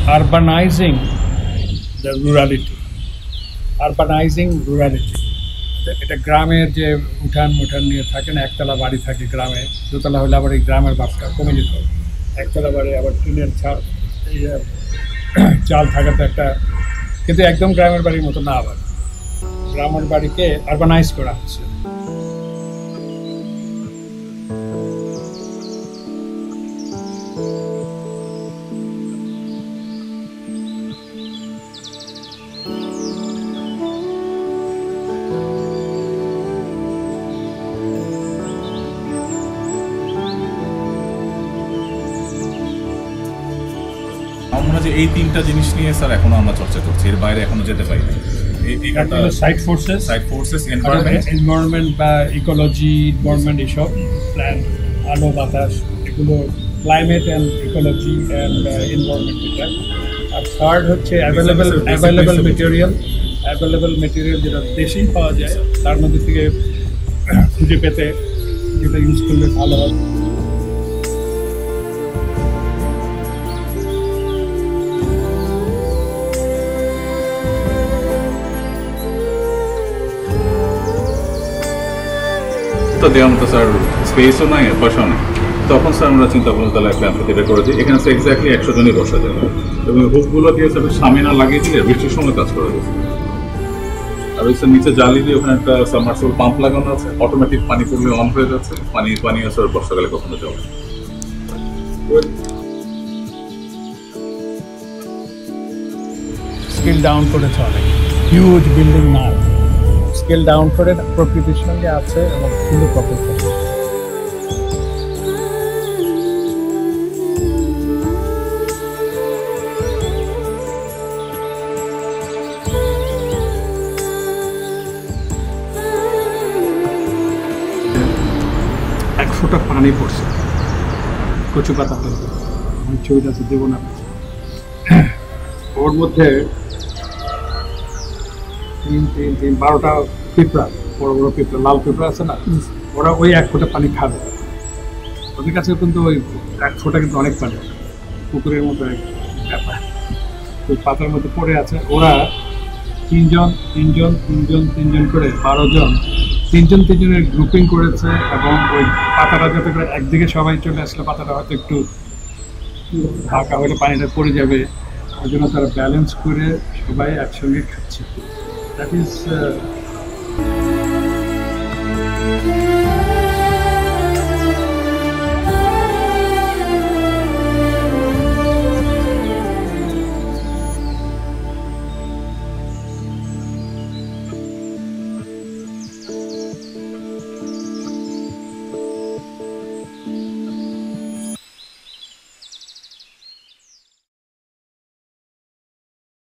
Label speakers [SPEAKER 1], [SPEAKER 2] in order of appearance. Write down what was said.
[SPEAKER 1] urbanizing the rurality. Urbanizing rurality. এটা গ্রামের যে উঠান নিয়ে থাকে না, একতলা বাড়ি থাকে গ্রামে, দোতলা হলে আবার এই গ্রামের বাসটা কমে যেত, একতলা বাড়ি আবার টিনের চাল থাকাতে একটা, কিন্তু একদম গ্রামের বাড়ির মতো না, আবার গ্রামের বাড়িকে আরবানাইজ করা হচ্ছে।
[SPEAKER 2] এই তিনটা জিনিস নিয়ে স্যার এখনো আমরা চর্চা করছি, এর বাইরে এখনো যেতে পারি না।
[SPEAKER 1] সাইড ফোর্সেস, এনভায়রনমেন্ট বা ইকোলজি, এনভায়রনমেন্ট, এসব প্ল্যান, আলো বাতাস, এগুলো climate and ecology and environment, এটা। আর থার্ড হচ্ছে অ্যাভেলেবল মেটেরিয়াল যেটা দেশেই পাওয়া যায়, তার মধ্যে থেকে খুঁজে পেতে যেটা ইউজ করলে ভালো হয়।
[SPEAKER 2] দেওয়ার মতো স্যার স্পেসও নাই, পয়সাও নাই। তখন স্যার আমরা চিন্তা করলাম তাহলে একটা অ্যাম্ফিথিয়েটার করেছি, এখানে স্যার এক্স্যাক্টলি 100 জনই বসা যাবে, এবং হুকগুলো দিয়ে স্যার সামনে না লাগিয়ে দিলে বৃষ্টির সময় কাজ করে দিয়েছে। আর ওই স্যার নিচে জালি দিয়ে ওখানে একটা সাবমার্সিবল পাম্প লাগানো আছে, অটোমেটিক পানি পড়লে অন হয়ে যাচ্ছে, পানি স্যার বর্ষাকালে কখনো যাবে।
[SPEAKER 1] স্কেল ডাউন করেছে অনেক, হিউজ বিল্ডিং না, স্কেল ডাউন করে প্রকৃতির সঙ্গে আছে এবং সুন্দর প্রকল্প। একশোটা পানি পড়ছে, কচু পাতা ছবিটা দেবো না, ওর মধ্যে 12টা পিঁপড়া, বড় বড় পিঁপড়া, লাল পিঁপড়া আছে না, ওরা ওই 1 ফোঁটা পানি খাবে। ওদের কাছে কিন্তু ওই 1 ফোঁটা কিন্তু অনেক পানি, পুকুরের মতো ব্যাপার। ওই পাতার মধ্যে পড়ে আছে, ওরা তিনজন করে 12 জন, তিনজনের গ্রুপিং করেছে, এবং ওই পাতাটা যাতে করে একদিকে সবাই চলে আসলে পাতাটা হয়তো একটু ঢাকা হলে পানিটা পড়ে যাবে, ওই জন্য তারা ব্যালেন্স করে সবাই একসঙ্গে খাচ্ছে। That is